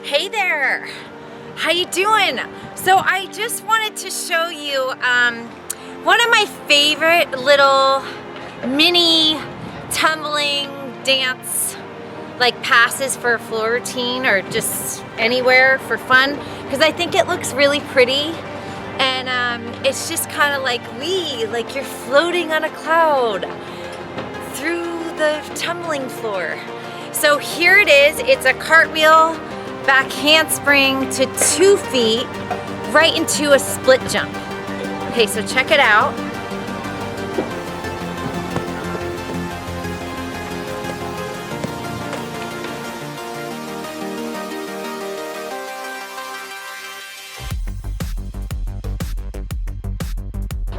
Hey there, how you doing? So I just wanted to show you one of my favorite little mini tumbling dance like passes for a floor routine or just anywhere for fun, because I think it looks really pretty, and it's just kind of like you're floating on a cloud through the tumbling floor. So here it is. It's a cartwheel, back handspring to 2 feet, right into a split jump. Okay, so check it out.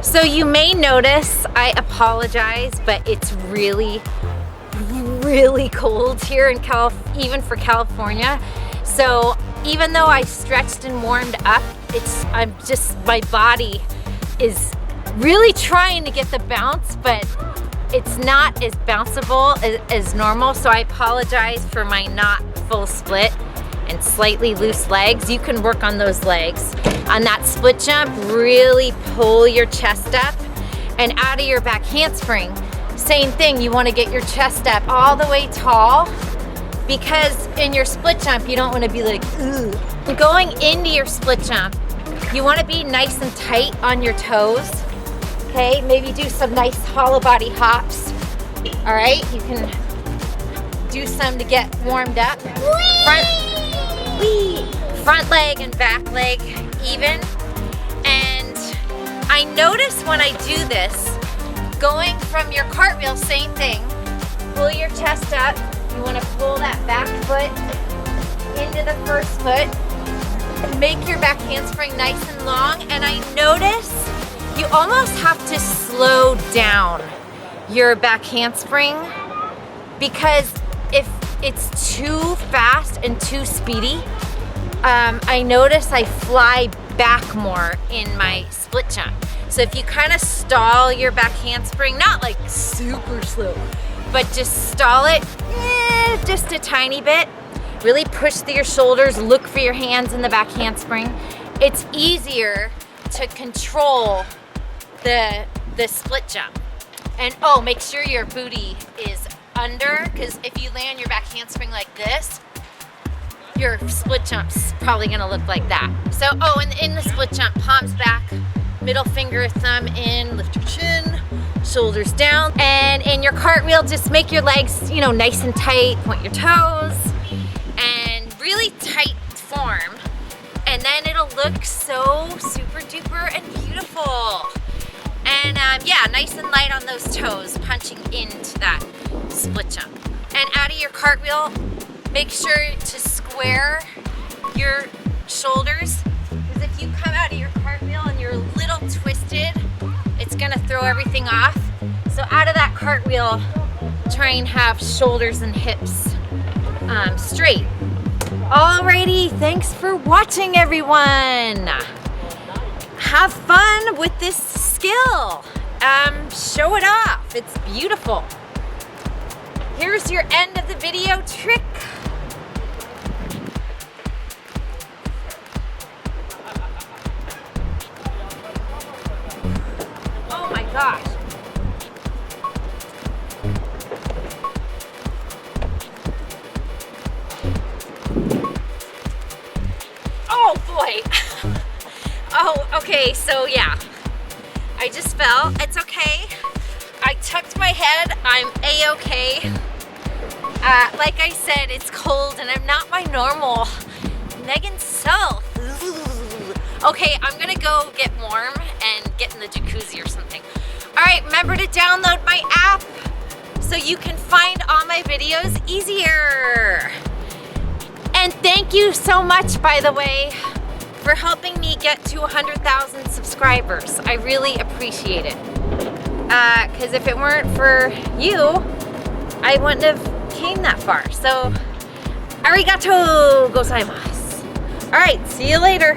So you may notice, I apologize, but it's really cold here in even for California. So even though I stretched and warmed up, my body is really trying to get the bounce, but it's not as bounceable as normal. So I apologize for my not full split and slightly loose legs. You can work on those legs. On that split jump, really pull your chest up, and out of your back handspring, same thing, you want to get your chest up all the way tall, because in your split jump, you don't want to be like, ooh. Going into your split jump, you want to be nice and tight on your toes, okay? Maybe do some nice hollow body hops, all right? You can do some to get warmed up. Front leg and back leg even. And I notice when I do this, going from your cartwheel, same thing, pull your chest up. You want to pull that back foot into the first foot. Make your back handspring nice and long. And I notice you almost have to slow down your back handspring, because if it's too fast and too speedy, I notice I fly back more in my split jump. So if you kind of stall your back handspring, not like super slow, but just stall it just a tiny bit, really push through your shoulders, look for your hands in the back handspring. It's easier to control the split jump. And oh, make sure your booty is under, because if you land your back handspring like this, your split jump's probably gonna look like that. So, oh, and in the split jump, palms back, middle finger, thumb in, lift your chin, shoulders down. And in your cartwheel, just make your legs, nice and tight, point your toes, and really tight form. And then it'll look so super duper and beautiful. And yeah, nice and light on those toes, punching into that split jump. And out of your cartwheel, make sure to square your shoulders, because if you come out of your cartwheel and you're a little twisted, it's gonna throw everything off. So out of that cartwheel, try and have shoulders and hips straight. Alrighty, thanks for watching, everyone. Have fun with this skill. Show it off, it's beautiful. Here's your end of the video trick. Oh my gosh. Oh boy. Oh, okay, so yeah. I just fell. It's okay. I tucked my head. I'm A-okay. Like I said, it's cold and I'm not my normal Meggin self. Ooh. Okay, I'm gonna go get warm and get in the jacuzzi or something. All right, remember to download my app so you can find all my videos easier. And thank you so much, by the way, for helping me get to 100,000 subscribers. I really appreciate it. Because if it weren't for you, I wouldn't have came that far. So, arigato gozaimasu. All right, see you later.